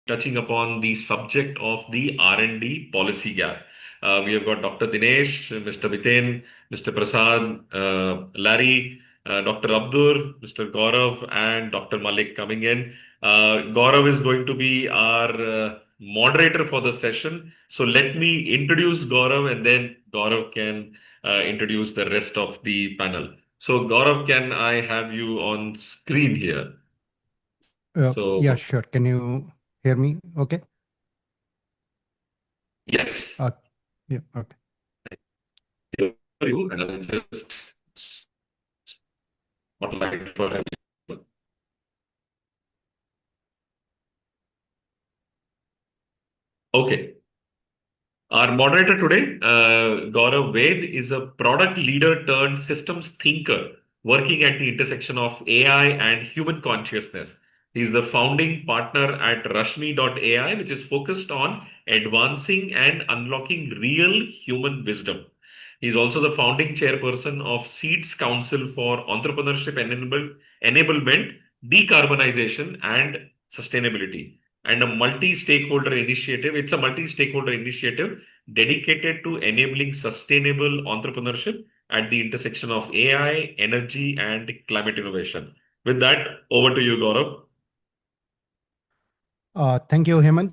touching upon the subject of the R&D policy gap. We have got Dr. Dinesh, Mr. Biten, Mr. Prasad, Larry, Dr. Abdur, Mr. Gaurav, and Dr. Malik coming in. Gaurav is going to be our moderator for the session. So let me introduce Gaurav, and then Gaurav can introduce the rest of the panel. So Gaurav, can I have you on screen here? Yeah, So sure. Can you hear me? Okay. yes. Yeah. Okay. You and I'll just spotlight for everyone. Okay. Our moderator today, Gaurav Vaid, is a product leader turned systems thinker working at the intersection of AI and human consciousness. He's the founding partner at Rashmi.ai, which is focused on advancing and unlocking real human wisdom. He's also the founding chairperson of Seeds Council for Entrepreneurship Enablement, Decarbonization, and Sustainability, and a multi-stakeholder initiative. It's a multi-stakeholder initiative dedicated to enabling sustainable entrepreneurship at the intersection of AI, energy, and climate innovation. With that, over to you, Gaurav. Thank you, Hemant.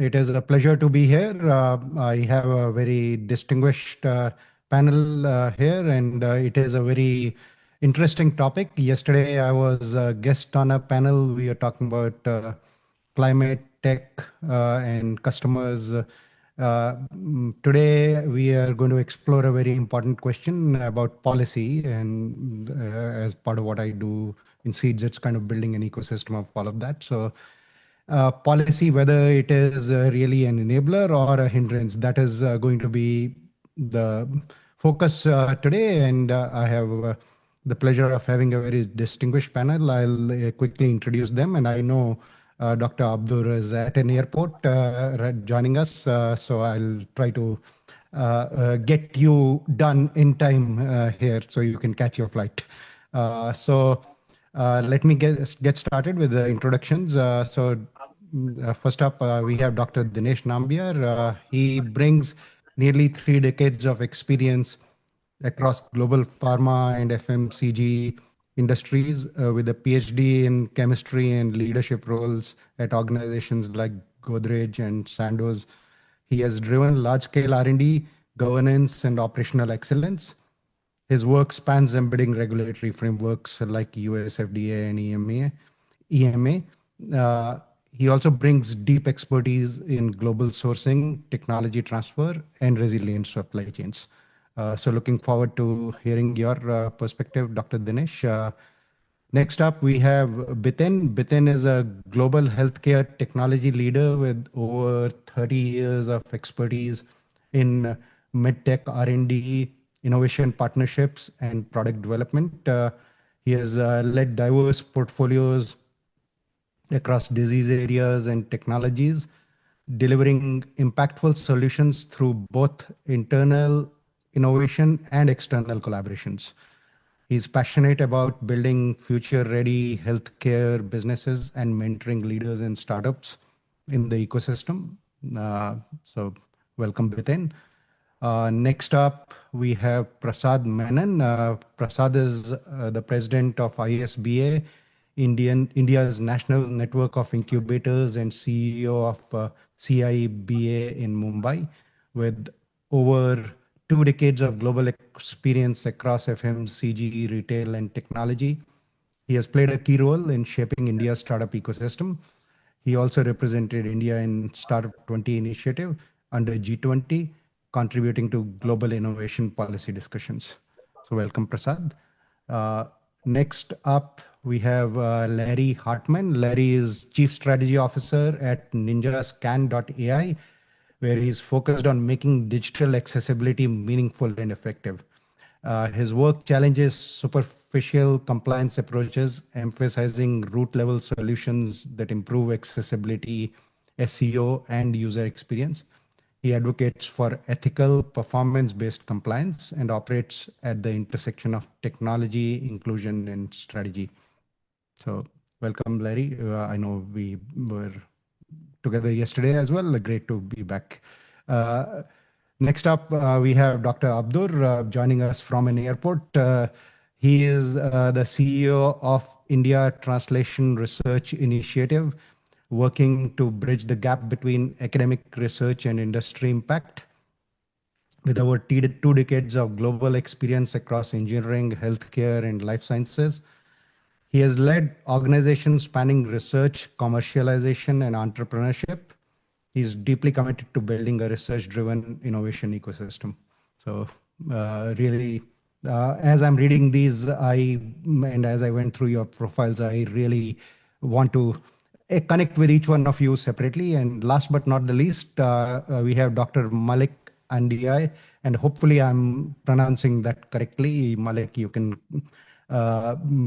It is a pleasure to be here. I have a very distinguished panel here, and it is a very interesting topic. Yesterday, I was a guest on a panel. We are talking about climate, tech, and customers. Today, we are going to explore a very important question about policy. And as part of what I do in Seeds, it's kind of building an ecosystem of all of that. So policy, whether it is really an enabler or a hindrance, that is going to be the focus today. And I have the pleasure of having a very distinguished panel. I'll quickly introduce them. And I know Dr. Abdur is at an airport joining us. So I'll try to get you done in time here so you can catch your flight. Let me get started with the introductions. First up, we have Dr. Dinesh Nambiar. He brings nearly 3 decades of experience across global pharma and FMCG industries with a PhD in chemistry and leadership roles at organizations like Godrej and Sandoz. He has driven large-scale R&D, governance, and operational excellence. His work spans embedding regulatory frameworks like US FDA and EMA. He also brings deep expertise in global sourcing, technology transfer, and resilient supply chains. So looking forward to hearing your perspective, Dr. Dinesh. Next up, we have Biten. Biten is a global healthcare technology leader with over 30 years of expertise in medtech R&D, innovation partnerships, and product development. He has led diverse portfolios across disease areas and technologies, delivering impactful solutions through both internal innovation and external collaborations. He's passionate about building future-ready healthcare businesses and mentoring leaders and startups in the ecosystem. So welcome, Biten. Next up, we have Prasad Menon. Prasad is the president of ISBA, India's National Network of Incubators, and CEO of CIBA in Mumbai, with over 2 decades of global experience across FMCG, retail, and technology. He has played a key role in shaping India's startup ecosystem. He also represented India in Startup 20 initiative under G20, contributing to global innovation policy discussions. So welcome, Prasad. Next up, we have Larry Hartman. Larry is Chief Strategy Officer at ninjascan.ai, where he's focused on making digital accessibility meaningful and effective. His work challenges superficial compliance approaches, emphasizing root-level solutions that improve accessibility, SEO, and user experience. He advocates for ethical, performance-based compliance and operates at the intersection of technology, inclusion, and strategy. So welcome, Larry. I know we were together yesterday as well. Great to be back. Next up, we have Dr. Abdur joining us from an airport. He is the CEO of India Translation Research Initiative, working to bridge the gap between academic research and industry impact. With over 2 decades of global experience across engineering, healthcare, and life sciences, he has led organizations spanning research, commercialization, and entrepreneurship. He's deeply committed to building a research-driven innovation ecosystem. So, really, as I'm reading these, and as I went through your profiles, I really want to connect with each one of you separately. And last but not the least, we have Dr. Malick Ndiaye, and hopefully I'm pronouncing that correctly. Malick, you can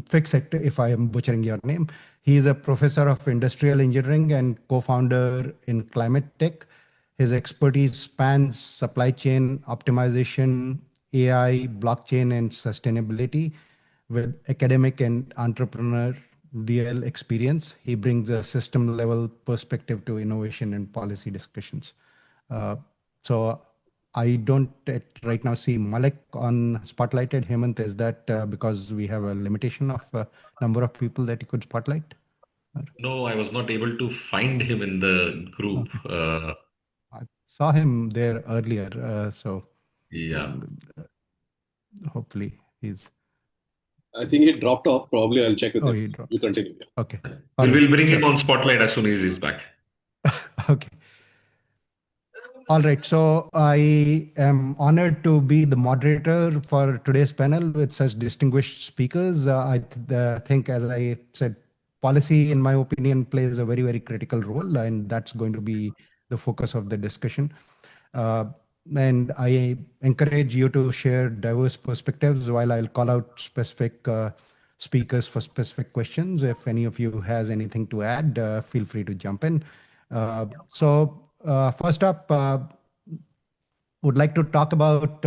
fix it if I am butchering your name. He is a professor of industrial engineering and co-founder in Climate Tech. His expertise spans supply chain optimization, AI, blockchain, and sustainability. With academic and entrepreneurial experience, he brings a system-level perspective to innovation and policy discussions. So I don't right now see Malick on spotlighted. Hemant, is that because we have a limitation of number of people that you could spotlight? No, I was not able to find him in the group. Okay. I saw him there earlier, so Yeah. hopefully he's. I think he dropped off. Probably I'll check with him. He dropped. You continue. Yeah. Okay. All We'll right. bring him Sure. on spotlight as soon as he's back. Okay. All right. So I am honored to be the moderator for today's panel with such distinguished speakers. I think, as I said, policy, in my opinion, plays a very, very critical role, and that's going to be the focus of the discussion. And I encourage you to share diverse perspectives while I'll call out specific speakers for specific questions. If any of you has anything to add, feel free to jump in. First up, would like to talk about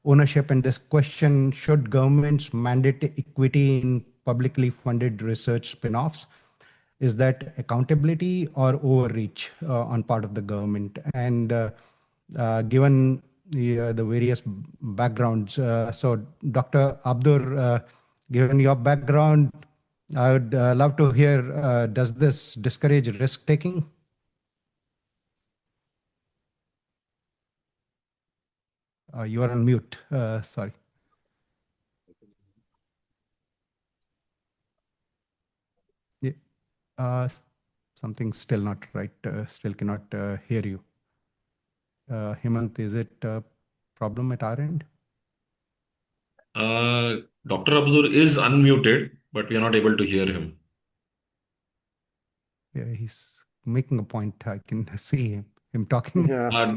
ownership and this question: should governments mandate equity in publicly funded research spin-offs? Is that accountability or overreach on part of the government? And given the various backgrounds, so Dr. Abdur, given your background, I would love to hear, does this discourage risk-taking? You are on mute. Sorry. Yeah. Something's still not right. Still cannot hear you. Hemant, is it a problem at our end? Dr. Abdur is unmuted, but we are not able to hear him. Yeah, he's making a point. I can see him talking. Yeah.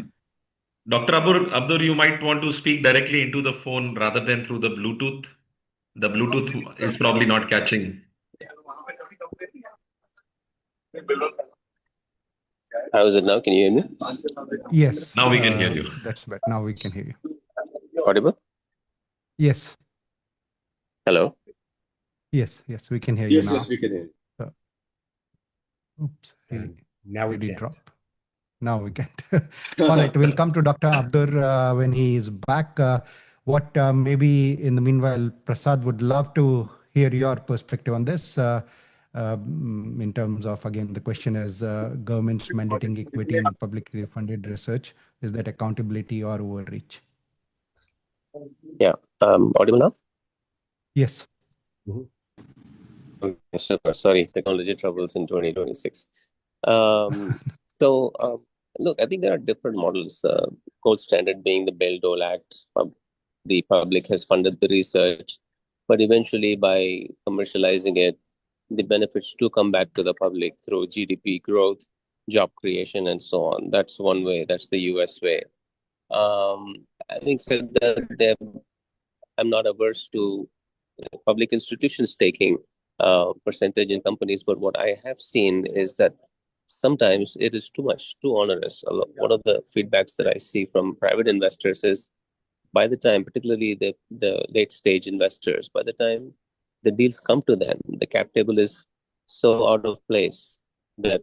Dr. Abdur, you might want to speak directly into the phone rather than through the Bluetooth. The Bluetooth is probably not catching. How is it now? Can you hear me? Yes. Now we can hear you. That's better. Now we can hear you. Audible? Yes. Hello? Yes. Yes, we can hear you Yes, now. yes, we can hear you. Oops. Now we Did he can. drop? Now we can't. All right. We'll come to Dr. Abdur when he is back. What maybe in the meanwhile, Prasad would love to hear your perspective on this. In terms of, again, the question is governments mandating equity in publicly funded research. Is that accountability or overreach? Yeah. Audible now? Yes. Okay, super. Sorry, technology troubles in 2026. Look, I think there are different models. Gold standard being the Bell-Dole Act. The public has funded the research, but eventually by commercializing it, the benefits do come back to the public through GDP growth, job creation, and so on. That's one way. That's the US way. Having said that, I'm not averse to public institutions taking percentage in companies, but what I have seen is that sometimes it is too much, too onerous. One of the feedbacks that I see from private investors is, by the time, particularly the late stage investors, by the time the deals come to them, the cap table is so out of place that,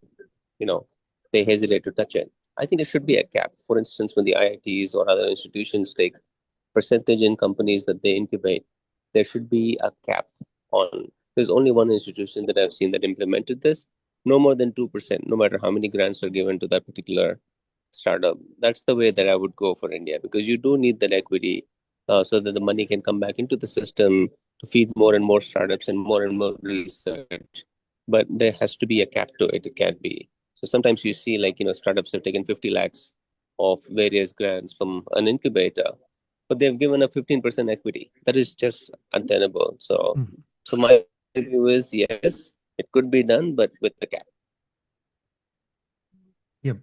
they hesitate to touch it. I think there should be a cap. For instance, when the IITs or other institutions take percentage in companies that they incubate, there should be a cap on. There's only one institution that I've seen that implemented this, no more than 2%, no matter how many grants are given to that particular startup. That's the way that I would go for India, because you do need that equity so that the money can come back into the system to feed more and more startups and more research. But there has to be a cap to it. It can't be. So sometimes you see, like, startups have taken 50 lakhs of various grants from an incubator, but they've given a 15% equity. That is just untenable. So my view is, yes, it could be done, but with the cap. Yep.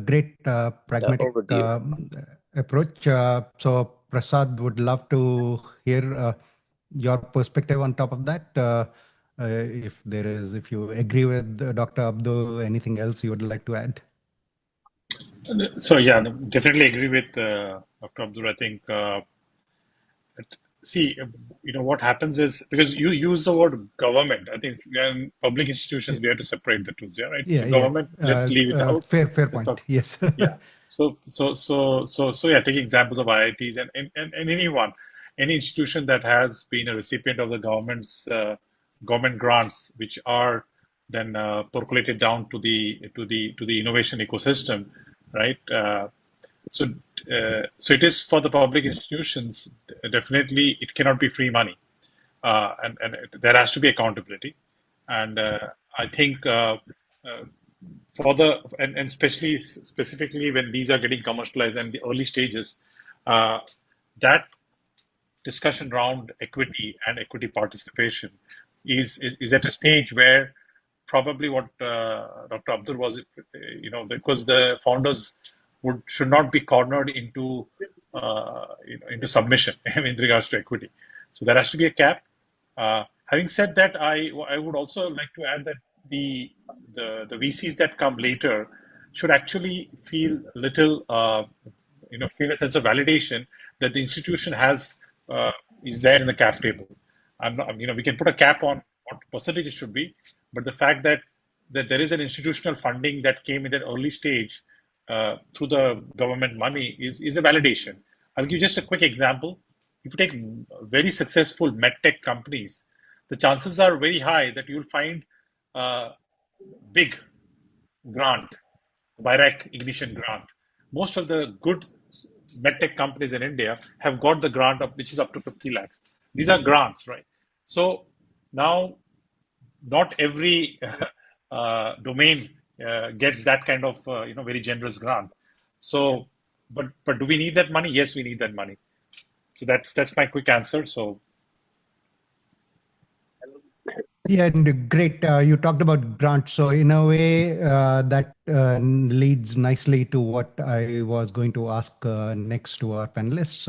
Great pragmatic Over to you. approach. So Prasad, would love to hear your perspective on top of that. If you agree with Dr. Abdul, anything else you would like to add? So yeah, definitely agree with Dr. Abdul. I think see, what happens is, because you use the word government, I think in public institutions we have to separate the two, yeah, right? Yeah, so government, let's leave it out. Fair Let's point. talk- Yes. yeah. So yeah, take examples of IITs and any institution that has been a recipient of the government grants, which are then percolated down to the innovation ecosystem, right? So it is for the public institutions. Definitely, it cannot be free money, and there has to be accountability. And I think for and especially specifically when these are getting commercialized and the early stages, that discussion around equity and equity participation is at a stage where probably what Dr. Abdul was, because the founders should not be cornered into submission in regards to equity. So there has to be a cap. Having said that, I would also like to add that the VCs that come later should actually feel feel a sense of validation that the institution is there in the cap table. We can put a cap on what percentage it should be, but the fact that there is an institutional funding that came in that early stage through the government money is a validation. I'll give just a quick example. If you take very successful medtech companies, the chances are very high that you'll find big grant, Virac Ignition grant. Most of the good medtech companies in India have got the grant which is up to 50 lakhs. These are grants, right? So now, not every domain gets that kind of very generous grant. So, but do we need that money? Yes, we need that money. So that's my quick answer. So. Yeah, and great. You talked about grants. So in a way, that leads nicely to what I was going to ask next to our panelists.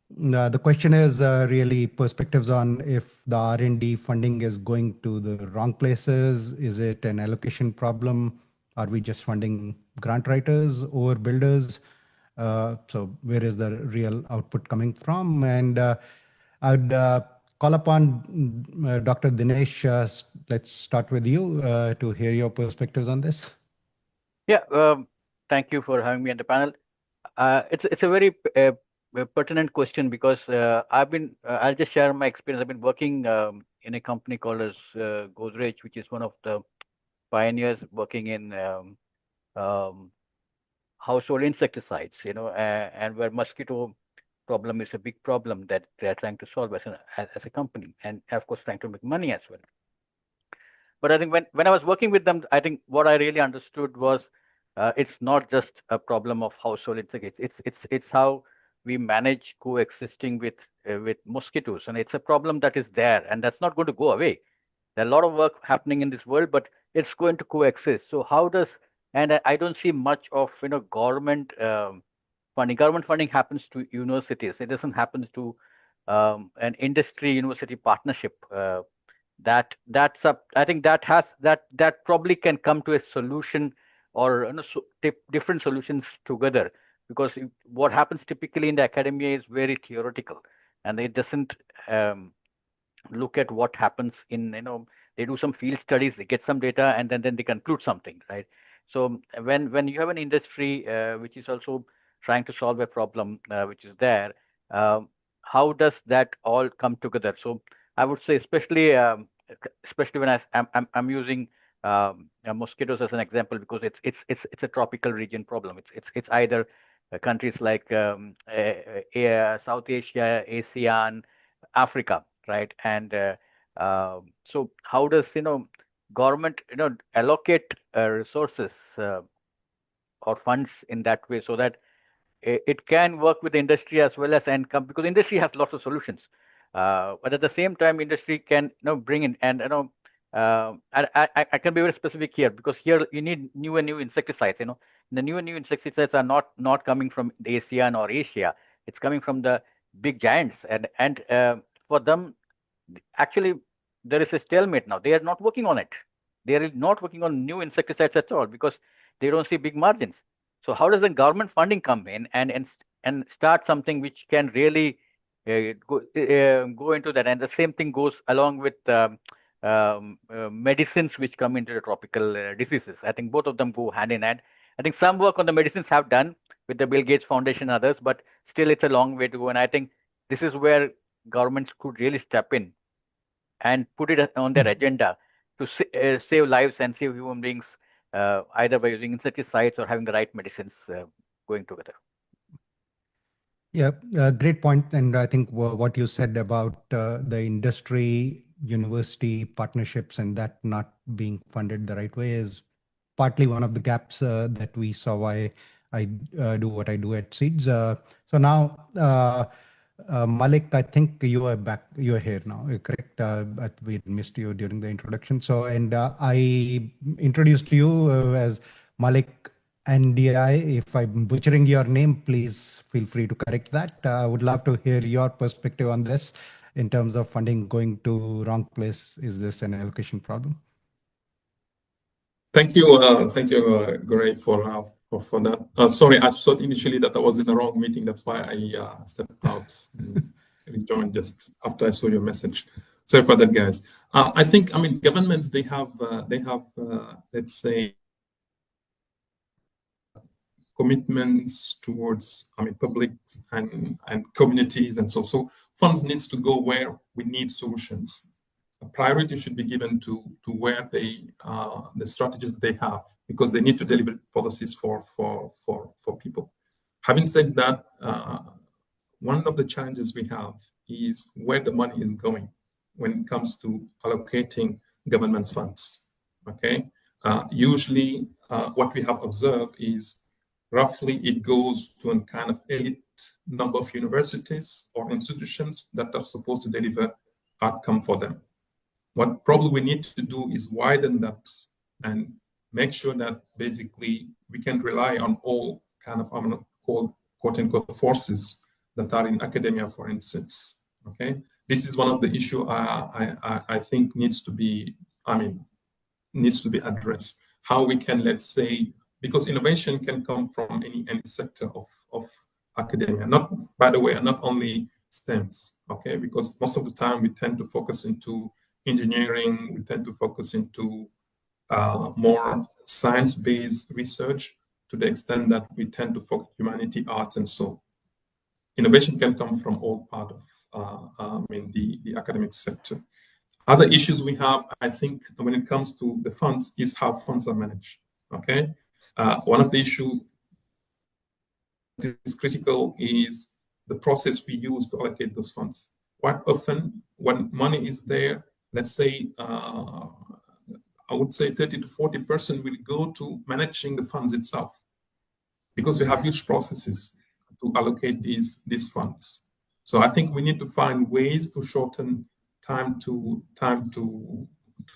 The question is really perspectives on if the R&D funding is going to the wrong places. Is it an allocation problem? Are we just funding grant writers or builders? So where is the real output coming from? And I'd call upon Dr. Dinesh. Let's start with you to hear your perspectives on this. Yeah, thank you for having me on the panel. It's a very pertinent question because I'll just share my experience. I've been working in a company called as Godrej, which is one of the pioneers working in household insecticides, and where mosquito problem is a big problem that they're trying to solve as a company, and of course trying to make money as well. But I think when I was working with them, I think what I really understood was it's not just a problem of household insects. It's how we manage coexisting with mosquitoes, and it's a problem that is there, and that's not going to go away. There are a lot of work happening in this world, but it's going to coexist. So and I don't see much of government funding. Government funding happens to universities. It doesn't happen to an industry university partnership. I think that probably can come to a solution or different solutions together, because what happens typically in the academia is very theoretical, and it doesn't look at what happens in they do some field studies, they get some data, and then they conclude something, right? So when you have an industry which is also trying to solve a problem which is there, how does that all come together? So I would say, especially when I'm using mosquitoes as an example, because it's a tropical region problem. It's either countries like South Asia, ASEAN, Africa, right? And so how does government allocate resources or funds in that way so that it can work with the industry as well as because industry has lots of solutions, but at the same time industry can bring in, and I can be very specific here, because here you need new insecticides. The new insecticides are not coming from the ASEAN or Asia. It's coming from the big giants, and for them actually there is a stalemate now. They are not working on it. They are not working on new insecticides at all because they don't see big margins. So how does the government funding come in and start something which can really go into that? And the same thing goes along with medicines which come into the tropical diseases. I think both of them go hand in hand. I think some work on the medicines have done with the Bill Gates Foundation and others, but still it's a long way to go. And I think this is where governments could really step in and put it on their agenda to save lives and save human beings, either by using insecticides or having the right medicines going together. Yeah, great point. And I think what you said about the industry, university partnerships and that not being funded the right way is partly one of the gaps that we saw why I do what I do at Seeds. So now, Malick, I think you are back. You are here now, correct? But we missed you during the introduction. So, and I introduced you as Malick Ndiaye. If I'm butchering your name, please feel free to correct that. I would love to hear your perspective on this in terms of funding going to wrong place. Is this an allocation problem? Thank you, Gaurav, for that. Sorry, I thought initially that I was in the wrong meeting. That's why I stepped out and rejoined just after I saw your message. Sorry for that, guys. I think, governments, they have let's say, commitments towards, public and communities, and so funds needs to go where we need solutions. A priority should be given to where the strategies they have, because they need to deliver policies for people. Having said that, one of the challenges we have is where the money is going when it comes to allocating government funds. Okay, usually what we have observed is roughly it goes to a kind of elite number of universities or institutions that are supposed to deliver outcome for them. What probably we need to do is widen that and make sure that basically we can rely on all kind of, I'm going to call quote unquote forces that are in academia, for instance. Okay, this is one of the issue I think needs to be addressed. How we can, let's say, because innovation can come from any sector of academia. By the way, not only STEMs. Okay, because most of the time we tend to focus into engineering, we tend to focus into more science-based research to the extent that we tend to focus humanity, arts, and so. Innovation can come from all part of the academic sector. Other issues we have, I think, when it comes to the funds, is how funds are managed. Okay, one of the issues that is critical is the process we use to allocate those funds. Quite often, when money is there, let's say, I would say 30 to 40% will go to managing the funds itself, because we have huge processes to allocate these funds. So I think we need to find ways to shorten time to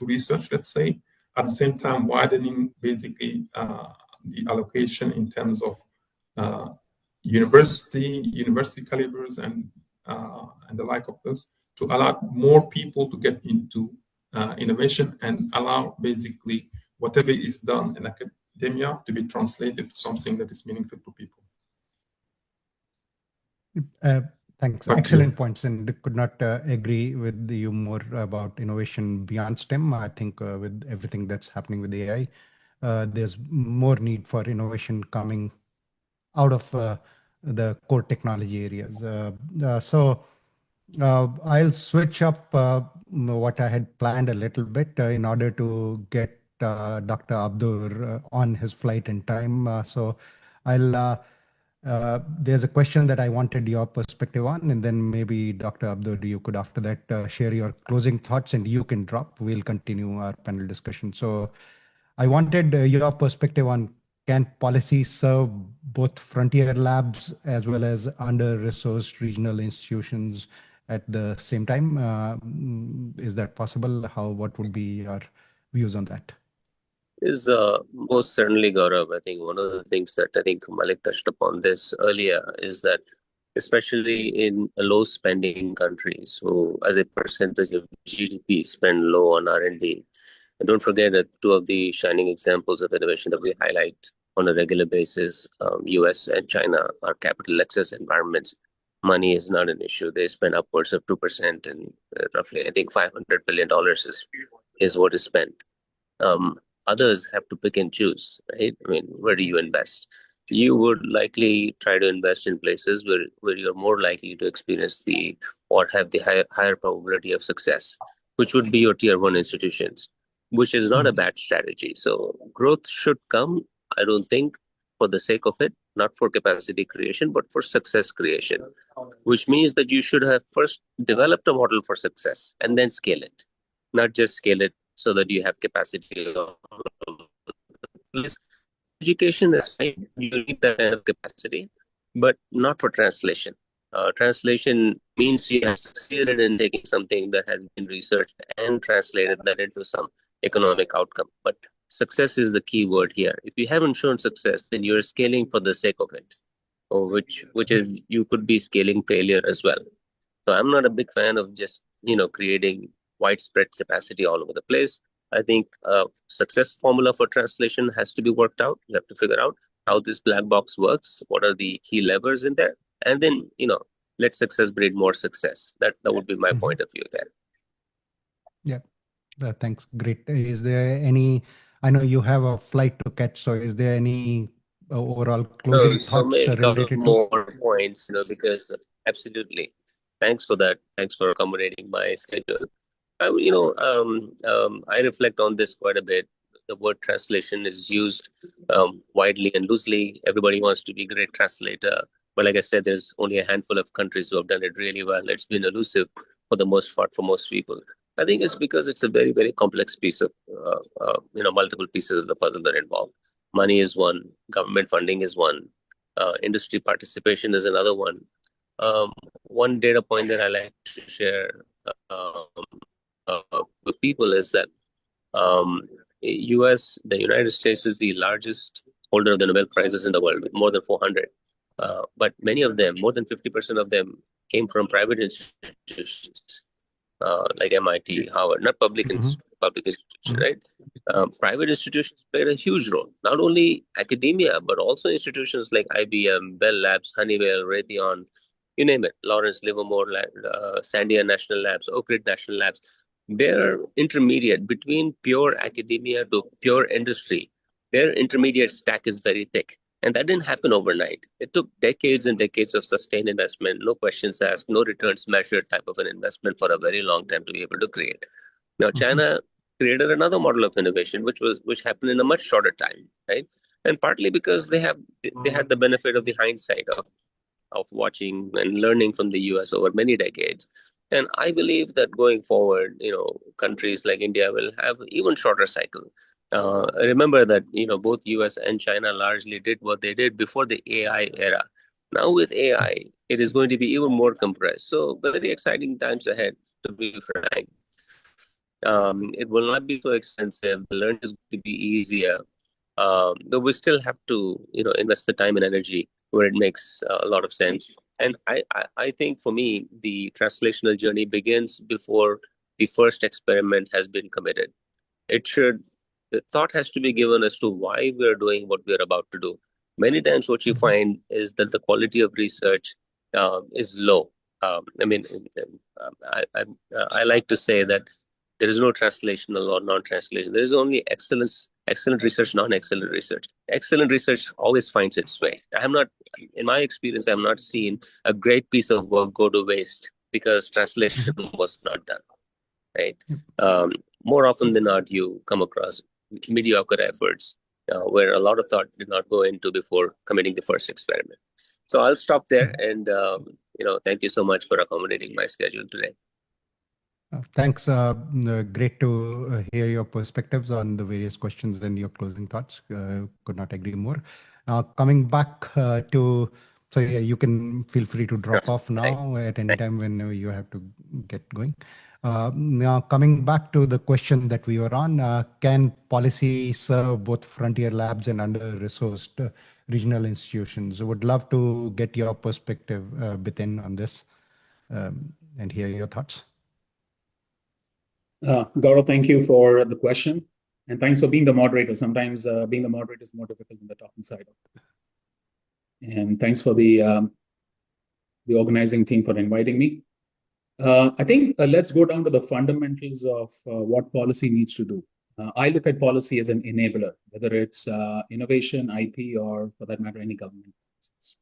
research, let's say, at the same time widening basically the allocation in terms of university calibers and the like of those, to allow more people to get into innovation and allow basically whatever is done in academia to be translated to something that is meaningful to people. Thanks. Back to you. Excellent points, and could not agree with you more about innovation beyond STEM. I think with everything that's happening with AI, there's more need for innovation coming out of the core technology areas. I'll switch up what I had planned a little bit in order to get Dr. Abdur on his flight in time. There's a question that I wanted your perspective on, and then maybe Dr. Abdur, you could after that share your closing thoughts, and you can drop. We'll continue our panel discussion. So I wanted your perspective on, can policy serve both frontier labs as well as under-resourced regional institutions at the same time? Is that possible? What would be your views on that? Is most certainly, Gaurav. I think one of the things that I think Malick touched upon this earlier is that, especially in low spending countries who, as a percentage of GDP, spend low on R&D. And don't forget that two of the shining examples of innovation that we highlight on a regular basis, US and China, are capital access environments. Money is not an issue. They spend upwards of 2%, and roughly, I think, $500 billion is what is spent. Others have to pick and choose, right? I mean, where do you invest? You would likely try to invest in places where you're more likely to experience or have the higher probability of success, which would be your tier one institutions, which is not a bad strategy. So growth should come, I don't think, for the sake of it, not for capacity creation, but for success creation, which means that you should have first developed a model for success and then scale it, not just scale it so that you have capacity. Education is fine. You need that kind of capacity, but not for translation. Translation means you have succeeded in taking something that has been researched and translated that into some economic outcome. But success is the key word here. If you haven't shown success, then you're scaling for the sake of it, or which is, you could be scaling failure as well. So I'm not a big fan of just creating widespread capacity all over the place. I think a success formula for translation has to be worked out. You have to figure out how this black box works, what are the key levers in there, and then let success breed more success. That would be my point of view there. Yeah, thanks. Great. Is there any? I know you have a flight to catch, so is there any overall closing thoughts related to more points? Because absolutely. Thanks for that. Thanks for accommodating my schedule. I reflect on this quite a bit. The word translation is used widely and loosely. Everybody wants to be a great translator. But like I said, there's only a handful of countries who have done it really well. It's been elusive for the most part for most people. I think it's because it's a very, very complex piece of, multiple pieces of the puzzle that are involved. Money is one, government funding is one, industry participation is another one. One data point that I like to share with people is that the United States is the largest holder of the Nobel Prizes in the world, with more than 400. But many of them, more than 50% of them, came from private institutions like MIT, Harvard, not public institutions, right? Private institutions played a huge role, not only academia, but also institutions like IBM, Bell Labs, Honeywell, Raytheon, you name it, Lawrence Livermore, Sandia National Labs, Oak Ridge National Labs. They're intermediate between pure academia to pure industry. Their intermediate stack is very thick. And that didn't happen overnight. It took decades and decades of sustained investment, no questions asked, no returns measured type of an investment for a very long time to be able to create. Now, China created another model of innovation, which happened in a much shorter time, right? And partly because they had the benefit of the hindsight of watching and learning from the US over many decades. And I believe that going forward, countries like India will have even shorter cycle. Remember that both US and China largely did what they did before the AI era. Now with AI, it is going to be even more compressed. So very exciting times ahead, to be frank. It will not be so expensive. The learning is going to be easier. But we still have to invest the time and energy where it makes a lot of sense. And I think for me, the translational journey begins before the first experiment has been committed. The thought has to be given as to why we're doing what we're about to do. Many times what you find is that the quality of research is low. I mean, I like to say that there is no translational or non-translation. There is only excellent research, non-excellent research. Excellent research always finds its way. In my experience, I have not seen a great piece of work go to waste because translation was not done, right? More often than not, you come across mediocre efforts where a lot of thought did not go into before committing the first experiment. So I'll stop there, and thank you so much for accommodating my schedule today. Thanks. Great to hear your perspectives on the various questions and your closing thoughts. Could not agree more. Coming back so yeah, you can feel free to drop off now at any time when you have to get going. Now, coming back to the question that we were on, can policy serve both frontier labs and under-resourced regional institutions? Would love to get your perspective, Biten, on this and hear your thoughts. Gaurav, thank you for the question. And thanks for being the moderator. Sometimes being the moderator is more difficult than the talking side of it. And thanks for the organizing team for inviting me. I think let's go down to the fundamentals of what policy needs to do. I look at policy as an enabler, whether it's innovation, IP, or for that matter, any government policies.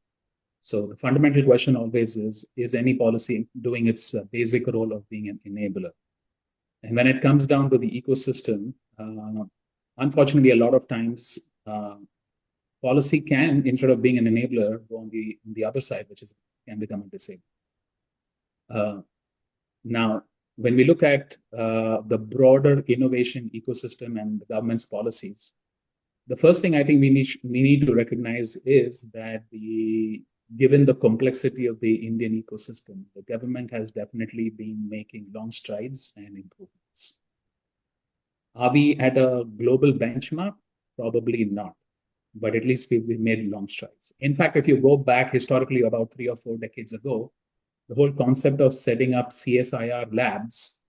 So the fundamental question always is any policy doing its basic role of being an enabler? And when it comes down to the ecosystem, unfortunately, a lot of times policy can, instead of being an enabler, go on the other side, which is can become a disabler. Now, when we look at the broader innovation ecosystem and the government's policies, the first thing I think we need to recognize is that given the complexity of the Indian ecosystem, the government has definitely been making long strides and improvements. Are we at a global benchmark? Probably not, but at least we've made long strides. In fact, if you go back historically about 3 or 4 decades ago, the whole concept of setting up CSIR labs,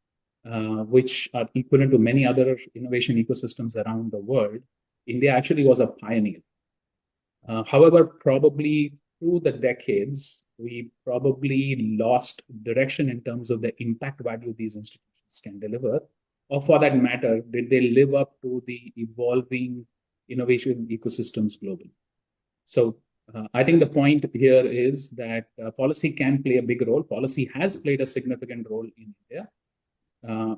which are equivalent to many other innovation ecosystems around the world, India actually was a pioneer. However, probably through the decades, we probably lost direction in terms of the impact value these institutions can deliver, or for that matter, did they live up to the evolving innovation ecosystems globally? So I think the point here is that policy can play a big role. Policy has played a significant role in India,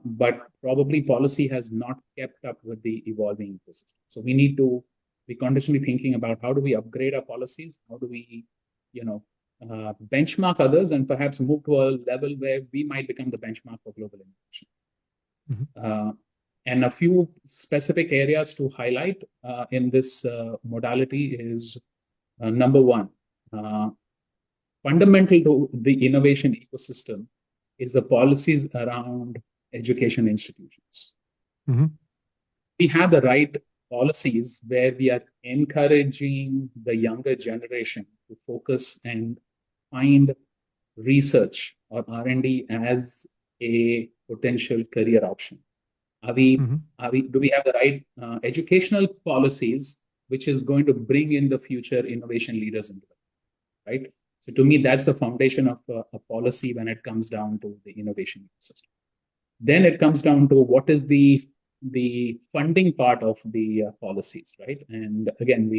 but probably policy has not kept up with the evolving ecosystem. So we need to be constantly thinking about how do we upgrade our policies, how do we, benchmark others, and perhaps move to a level where we might become the benchmark for global innovation. Mm-hmm. And a few specific areas to highlight in this modality is number one, fundamental to the innovation ecosystem is the policies around education institutions. Mm-hmm. We have the right policies where we are encouraging the younger generation to focus and find research or R&D as a potential career option. Do we have the right educational policies which is going to bring in the future innovation leaders into it, right? So to me, that's the foundation of a policy when it comes down to the innovation ecosystem. Then it comes down to what is the funding part of the policies, right? And again,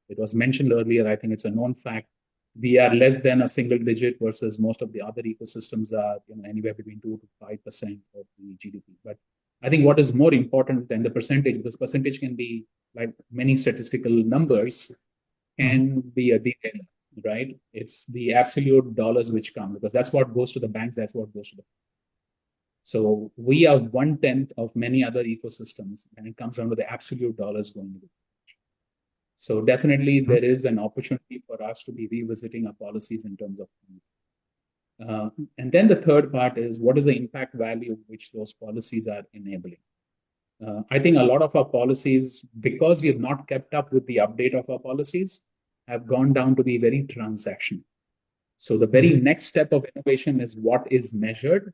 it was mentioned earlier, I think it's a known fact, we are less than a single digit versus most of the other ecosystems are anywhere between 2 to 5% of the GDP. But I think what is more important than the percentage, because percentage can be like many statistical numbers, can be a detailer, right? It's the absolute dollars which come, because that's what goes to the banks, that's what goes to the. So we are 1/10 of many other ecosystems, and it comes down to the absolute dollars going to the. So definitely there is an opportunity for us to be revisiting our policies in terms of. And then the third part is what is the impact value which those policies are enabling? I think a lot of our policies, because we have not kept up with the update of our policies, have gone down to be very transactional. So the very next step of innovation is what is measured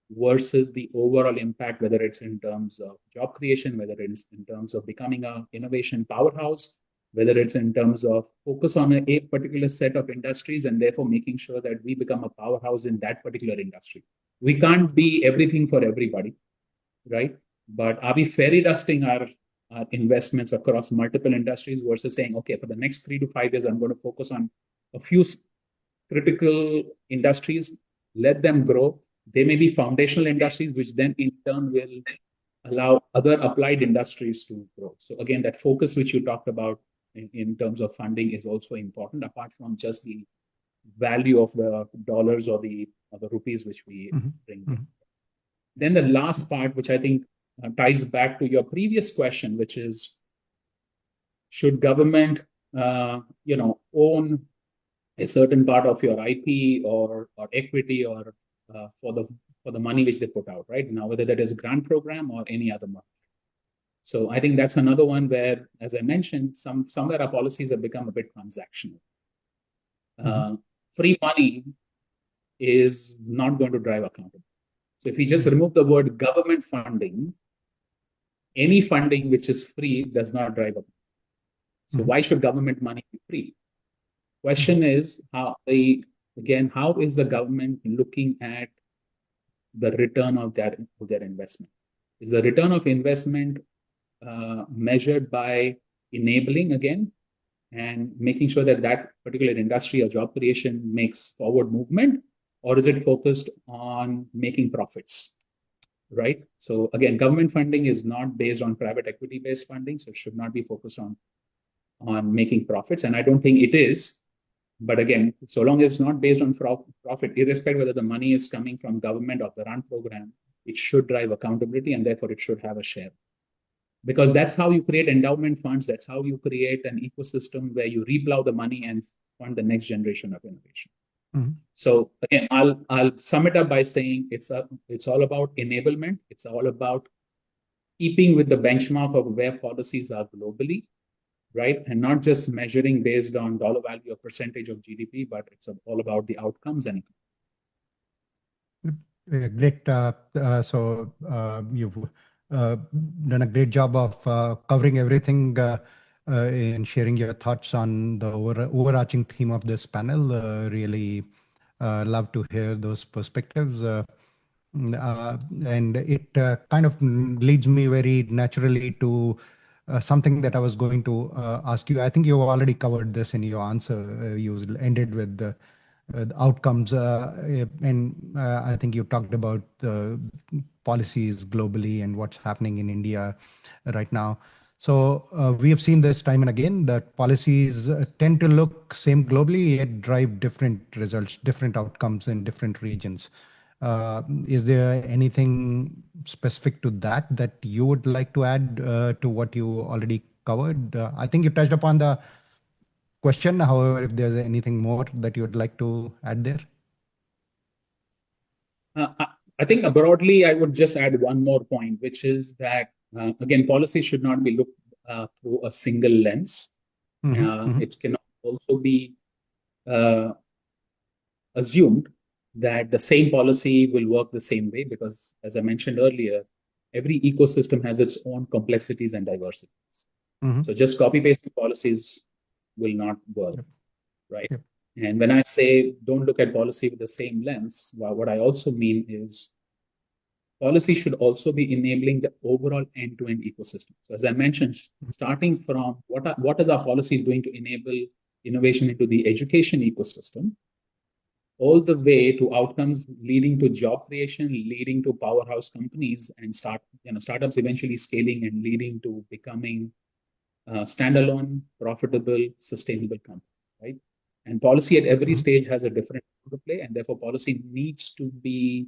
versus the overall impact, whether it's in terms of job creation, whether it's in terms of becoming an innovation powerhouse, whether it's in terms of focus on a particular set of industries and therefore making sure that we become a powerhouse in that particular industry. We can't be everything for everybody, right? But are we fairy dusting our investments across multiple industries versus saying, okay, for the next 3 to 5 years, I'm going to focus on a few critical industries, let them grow. They may be foundational industries, which then in turn will allow other applied industries to grow. So again, that focus which you talked about in terms of funding is also important, apart from just the value of the dollars or the rupees which we bring in. Then the last part, which I think ties back to your previous question, which is, should government, own a certain part of your IP or equity or for the money which they put out, right? Now, whether that is a grant program or any other money. So I think that's another one where, as I mentioned, somewhere our policies have become a bit transactional. Free money is not going to drive accountability. So if we just remove the word government funding, any funding which is free does not drive accountability. So why should government money be free? Question is, how is the government looking at the return of their investment? Is the return of investment measured by enabling again and making sure that that particular industry or job creation makes forward movement, or is it focused on making profits, right? So again, government funding is not based on private equity based funding, so it should not be focused on making profits, and I don't think it is. But again, so long as it's not based on profit, irrespective whether the money is coming from government or the run program, it should drive accountability, and therefore it should have a share. Because that's how you create endowment funds. That's how you create an ecosystem where you replow the money and fund the next generation of innovation. So again, I'll sum it up by saying it's all about enablement. It's all about keeping with the benchmark of where policies are globally, right? And not just measuring based on dollar value or percentage of GDP, but it's all about the outcomes. And great. So you've done a great job of covering everything and sharing your thoughts on the overarching theme of this panel. Really love to hear those perspectives. And it kind of leads me very naturally to something that I was going to ask you. I think you already covered this in your answer. You ended with the outcomes, and I think you talked about the policies globally and what's happening in India right now. So we have seen this time and again that policies tend to look same globally, yet drive different results, different outcomes in different regions. Is there anything specific to that you would like to add to what you already covered? I think you touched upon the question. However, if there's anything more that you would like to add there. I think broadly, I would just add one more point, which is that, again, policy should not be looked through a single lens. It cannot also be assumed that the same policy will work the same way, because as I mentioned earlier, every ecosystem has its own complexities and diversities. So just copy pasting policies will not work, right? And when I say don't look at policy with the same lens, what I also mean is policy should also be enabling the overall end-to-end ecosystem. So as I mentioned, starting from what is our policies doing to enable innovation into the education ecosystem, all the way to outcomes leading to job creation, leading to powerhouse companies and startups eventually scaling and leading to becoming standalone, profitable, sustainable company, right? And policy at every stage has a different role to play, and therefore policy needs to be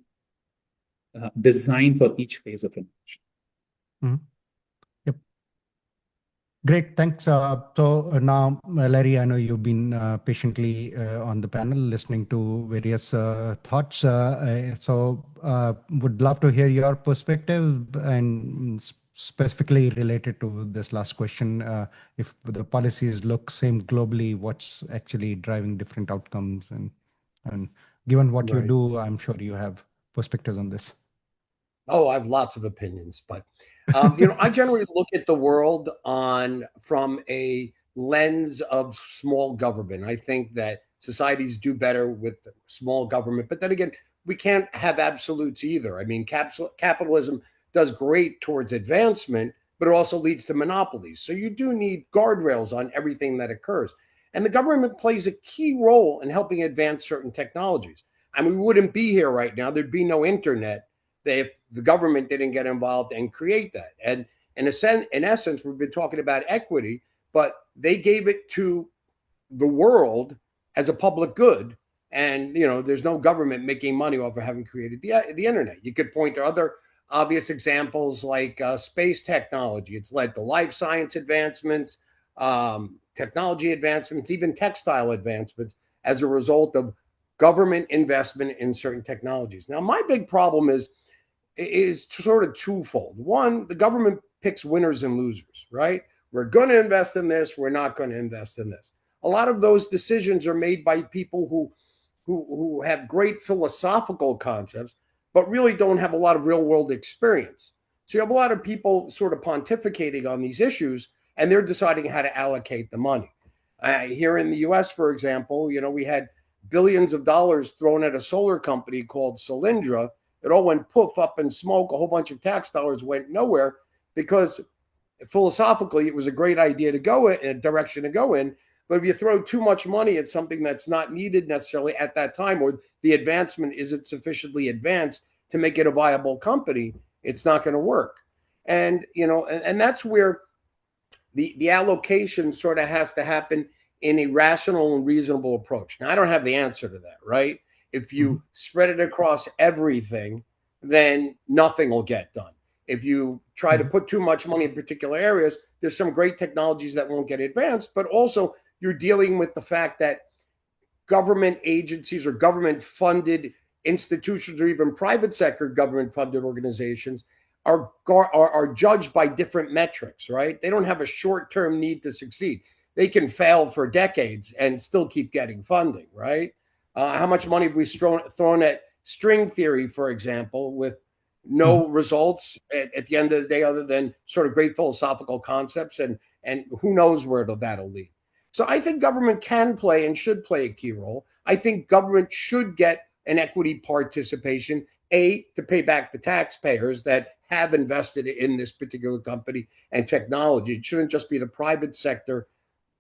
designed for each phase of innovation. Yep. Great, thanks. So now, Larry, I know you've been patiently on the panel listening to various thoughts. So would love to hear your perspective and specifically related to this last question. If the policies look same globally, what's actually driving different outcomes? And given what you do, I'm sure you have perspectives on this. Oh, I have lots of opinions, but I generally look at the world from a lens of small government. I think that societies do better with small government, but then again, we can't have absolutes either. I mean, capitalism does great towards advancement, but it also leads to monopolies. So you do need guardrails on everything that occurs. And the government plays a key role in helping advance certain technologies. I mean, we wouldn't be here right now. There'd be no internet if the government didn't get involved and create that. And in essence, we've been talking about equity, but they gave it to the world as a public good. And, there's no government making money off of having created the internet. You could point to other obvious examples like space technology. It's led to life science advancements, technology advancements, even textile advancements as a result of government investment in certain technologies. Now, my big problem is sort of twofold. One, the government picks winners and losers, right? We're going to invest in this. We're not going to invest in this. A lot of those decisions are made by people who have great philosophical concepts, but really don't have a lot of real world experience. So you have a lot of people sort of pontificating on these issues, and they're deciding how to allocate the money. Here in the US, for example, we had billions of dollars thrown at a solar company called Solyndra. It all went poof, up in smoke. A whole bunch of tax dollars went nowhere because philosophically it was a great idea to go in a direction to go in. But if you throw too much money at something that's not needed necessarily at that time, or the advancement isn't sufficiently advanced to make it a viable company, it's not going to work. And, and that's where the allocation sort of has to happen in a rational and reasonable approach. Now, I don't have the answer to that, right? If you spread it across everything, then nothing will get done. If you try to put too much money in particular areas, there's some great technologies that won't get advanced, but also you're dealing with the fact that government agencies or government funded institutions or even private sector government funded organizations are judged by different metrics, right? They don't have a short-term need to succeed. They can fail for decades and still keep getting funding, right? How much money have we thrown at string theory, for example, with no results at the end of the day other than sort of great philosophical concepts, and who knows where that'll lead. So I think government can play and should play a key role. I think government should get an equity participation, to pay back the taxpayers that have invested in this particular company and technology. It shouldn't just be the private sector,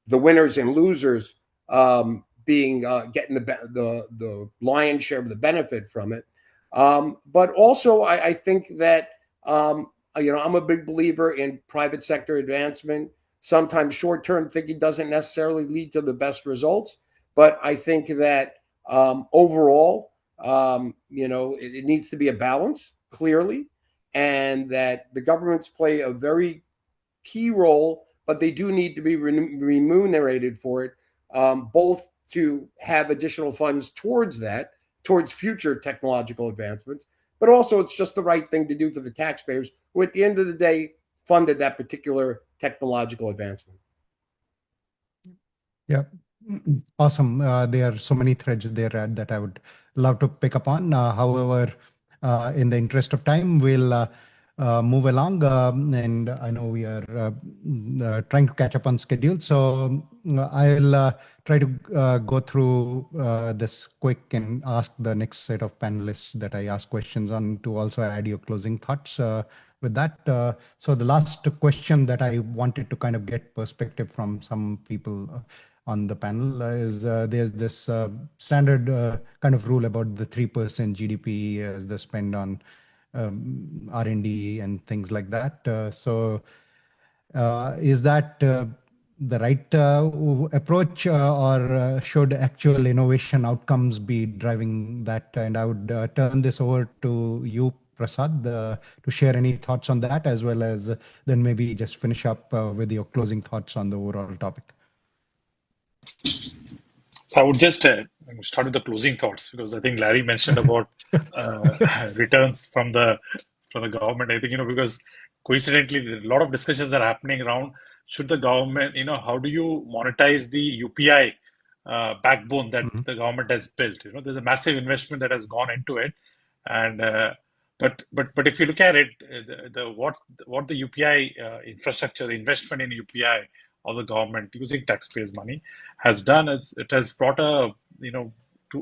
the winners and losers, getting the lion's share of the benefit from it. But also, I think that I'm a big believer in private sector advancement. Sometimes short-term thinking doesn't necessarily lead to the best results, but I think that overall, it needs to be a balance, clearly, and that the governments play a very key role, but they do need to be remunerated for it, both to have additional funds towards future technological advancements, but also it's just the right thing to do for the taxpayers who at the end of the day funded that particular technological advancement. Yeah, awesome. There are so many threads there that I would love to pick up on. However, in the interest of time, we'll move along. And I know we are trying to catch up on schedule. So I'll try to go through this quick and ask the next set of panelists that I ask questions on to also add your closing thoughts with that. So the last question that I wanted to kind of get perspective from some people on the panel is there's this standard kind of rule about the 3% GDP as the spend on R&D and things like that. So is that the right approach, or should actual innovation outcomes be driving that? And I would turn this over to you, Prasad, to share any thoughts on that, as well as then maybe just finish up with your closing thoughts on the overall topic. So I would just start with the closing thoughts, because I think Larry mentioned about returns from the government. I think, because coincidentally, a lot of discussions are happening around, should the government, how do you monetize the UPI backbone that the government has built? There's a massive investment that has gone into it, and but if you look at it, what the UPI infrastructure, the investment in UPI of the government using taxpayers' money has done is it has brought to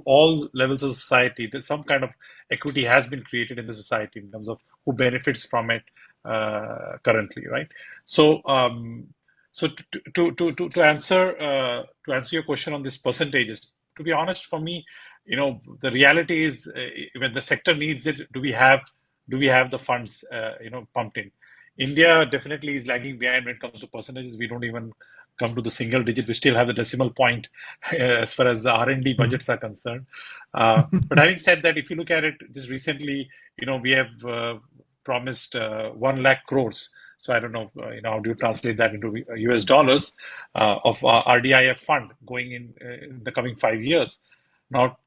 all levels of society that some kind of equity has been created in the society in terms of who benefits from it currently, right? So, to answer your question on these percentages, to be honest, for me, the reality is when the sector needs it, do we have the funds pumped in? India definitely is lagging behind when it comes to percentages. We don't even come to the single digit. We still have the decimal point as far as the R&D budgets are concerned. But having said that, if you look at it just recently, we have promised 1 lakh crores. So I don't know, how do you translate that into US dollars of RDIF fund going in the coming 5 years? Now,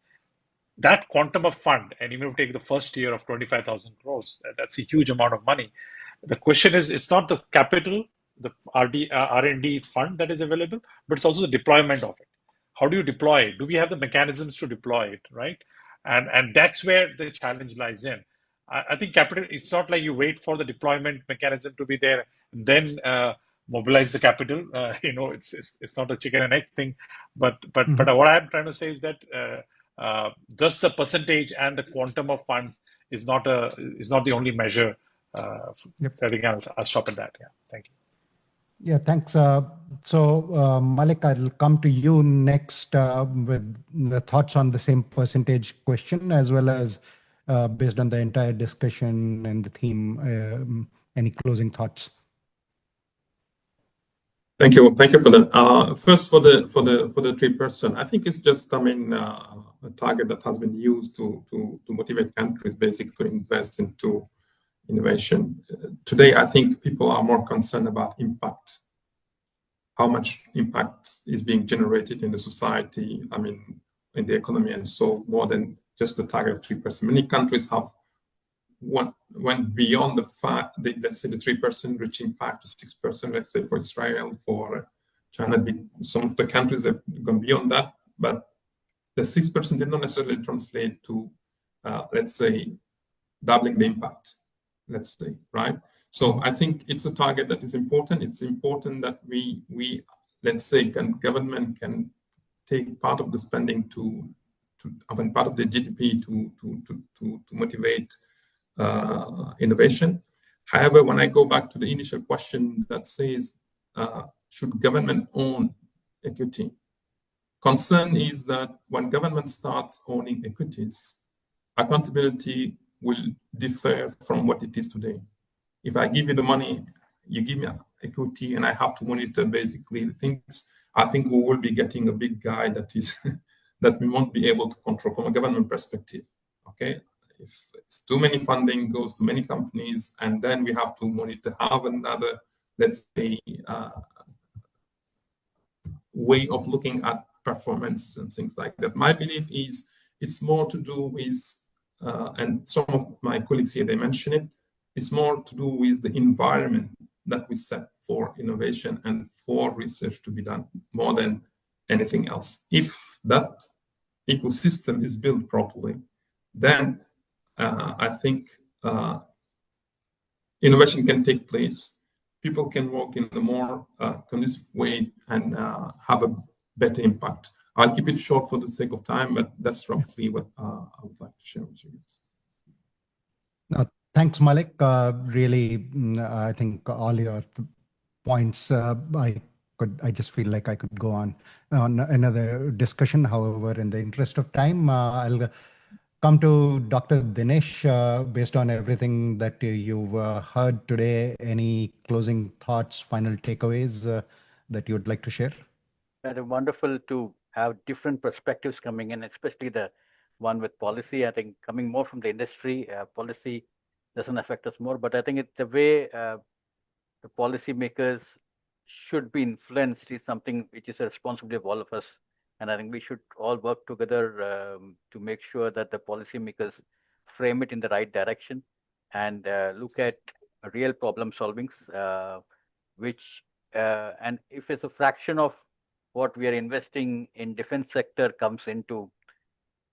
that quantum of fund, and even if you take the first year of 25,000 crores, that's a huge amount of money. The question is, it's not the capital, the R&D fund that is available, but it's also the deployment of it. How do you deploy it? Do we have the mechanisms to deploy it, right? And that's where the challenge lies in. I think capital, it's not like you wait for the deployment mechanism to be there and then mobilize the capital. It's not a chicken and egg thing. But what I'm trying to say is that just the percentage and the quantum of funds is not the only measure. Yep. So I think I'll stop at that. Yeah, thank you. Yeah, thanks. So, Malick, I'll come to you next with the thoughts on the same percentage question, as well as based on the entire discussion and the theme, any closing thoughts? Thank you for that. First, for the 3%, I think it's just a target that has been used to motivate countries basically to invest into innovation. Today, I think people are more concerned about impact, how much impact is being generated in the society, in the economy, and so more than just the target of 3%. Many countries have went beyond let's say the 3%, reaching 5 to 6%. Let's say for Israel, for China, some of the countries have gone beyond that, but the 6% did not necessarily translate to, let's say, doubling the impact. Let's say, right? So I think it's a target that is important. It's important that we let's say, government can take part of the spending part of the GDP to motivate innovation. However, when I go back to the initial question that says, should government own equity? Concern is that when government starts owning equities, accountability will differ from what it is today. If I give you the money, you give me equity, and I have to monitor basically the things, I think we will be getting a big guy that is that we won't be able to control from a government perspective. Okay, if it's too many funding goes to many companies, and then we have to monitor, have another, let's say, way of looking at performance and things like that. My belief is it's more to do with, and some of my colleagues here, they mention it, it's more to do with the environment that we set for innovation and for research to be done more than anything else. If that ecosystem is built properly, then I think innovation can take place. People can work in a more conducive way and have a better impact. I'll keep it short for the sake of time, but that's roughly what I would like to share with you guys. Thanks, Malick. Really, I think all your points, I just feel like I could go on another discussion. However, in the interest of time, I'll come to Dr. Dinesh. Based on everything that you've heard today, any closing thoughts, final takeaways that you'd like to share? It's wonderful to have different perspectives coming in, especially the one with policy. I think coming more from the industry, policy doesn't affect us more, but I think it's the way the policymakers should be influenced is something which is a responsibility of all of us. And I think we should all work together to make sure that the policymakers frame it in the right direction and look at real problem solvings, and if it's a fraction of what we are investing in defense sector comes into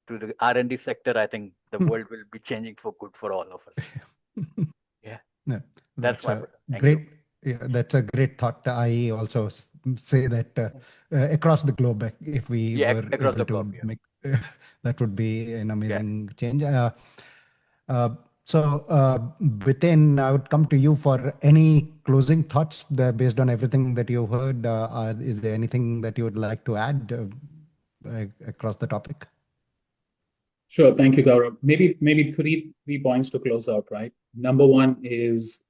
the R&D sector, I think the world will be changing for good for all of us. Yeah, No, that's my great. you. Yeah, that's a great thought. I also say that across the globe, if we were across the able globe. to Yeah. make that would be an Yeah. amazing change. Biten, I would come to you for any closing thoughts there based on everything that you've heard. Is there anything that you would like to add across the topic? Sure. Thank you, Gaurav. Maybe three points to close out, right? Number one is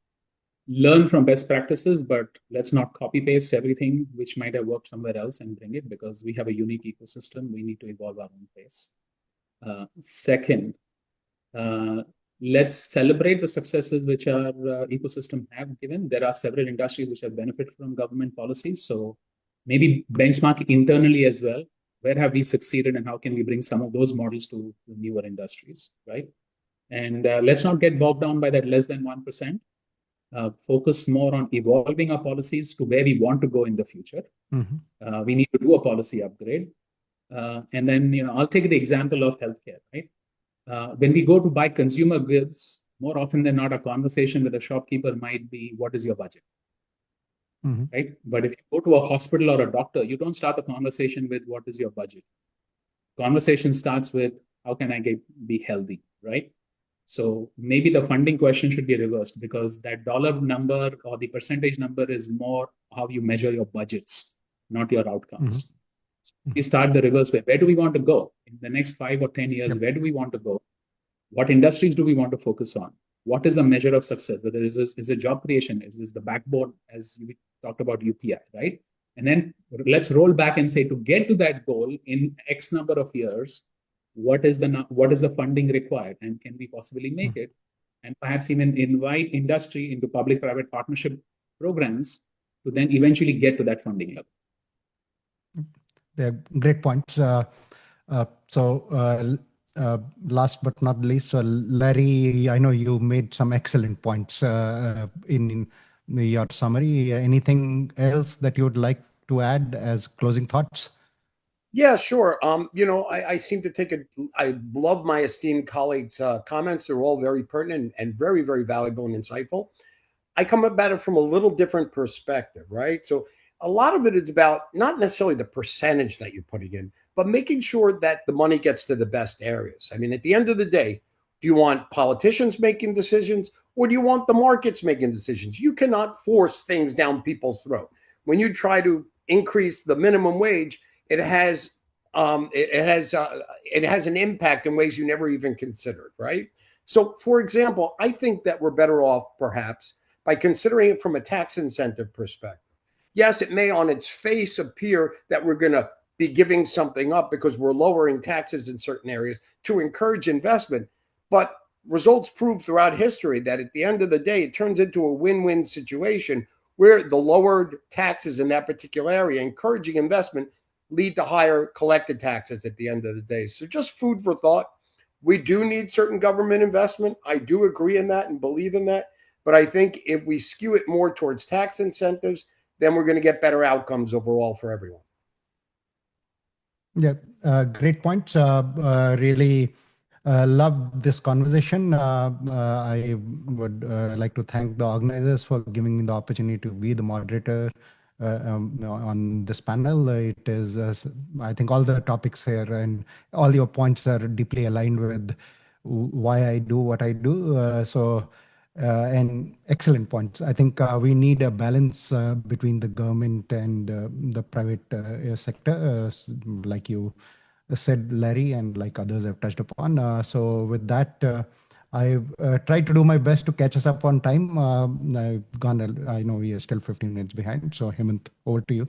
learn from best practices, but let's not copy paste everything which might have worked somewhere else and bring it, because we have a unique ecosystem. We need to evolve our own pace. Second, let's celebrate the successes which our ecosystem have given. There are several industries which have benefited from government policies. So maybe benchmark internally as well. Where have we succeeded and how can we bring some of those models to newer industries, right? And let's not get bogged down by that less than 1%. Focus more on evolving our policies to where we want to go in the future. Mm-hmm. We need to do a policy upgrade. And then, I'll take the example of healthcare, right? When we go to buy consumer goods, more often than not, a conversation with a shopkeeper might be, what is your budget? Mm-hmm. Right? But if you go to a hospital or a doctor, you don't start the conversation with what is your budget. Conversation starts with how can I be healthy, right? So maybe the funding question should be reversed, because that dollar number or the percentage number is more how you measure your budgets, not your outcomes. Mm-hmm. So we start the reverse way. Where do we want to go in the next 5 or 10 years? Yep. Where do we want to go? What industries do we want to focus on? What is a measure of success? Whether is it job creation? Is the backbone, as we talked about UPI, right? And then let's roll back and say, to get to that goal in X number of years, what is the funding required, and can we possibly make it? And perhaps even invite industry into public-private partnership programs to then eventually get to that funding level. They're great points. Last but not least, Larry, I know you made some excellent points in your summary. Anything else that you would like to add as closing thoughts? Yeah, sure. I seem to I love my esteemed colleagues' comments. They're all very pertinent and very, very valuable and insightful. I come about it from a little different perspective, right? So a lot of it is about not necessarily the percentage that you're putting in, but making sure that the money gets to the best areas. I mean, at the end of the day, do you want politicians making decisions, or do you want the markets making decisions? You cannot force things down people's throat. When you try to increase the minimum wage, it has an impact in ways you never even considered, right? So, for example, I think that we're better off perhaps by considering it from a tax incentive perspective. Yes, it may on its face appear that we're going to be giving something up because we're lowering taxes in certain areas to encourage investment, but results prove throughout history that at the end of the day, it turns into a win-win situation where the lowered taxes in that particular area, encouraging investment, lead to higher collected taxes at the end of the day. So just food for thought. We do need certain government investment. I do agree in that and believe in that. But I think if we skew it more towards tax incentives, then we're going to get better outcomes overall for everyone. Yeah, great points. Really love this conversation. I would like to thank the organizers for giving me the opportunity to be the moderator on this panel. It is, I think, all the topics here and all your points are deeply aligned with why I do what I do. And excellent points. I think we need a balance between the government and the private sector, like you said, Larry, and like others have touched upon. So with that, I've tried to do my best to catch us up on time. I know we are still 15 minutes behind. So Hemant, over to you.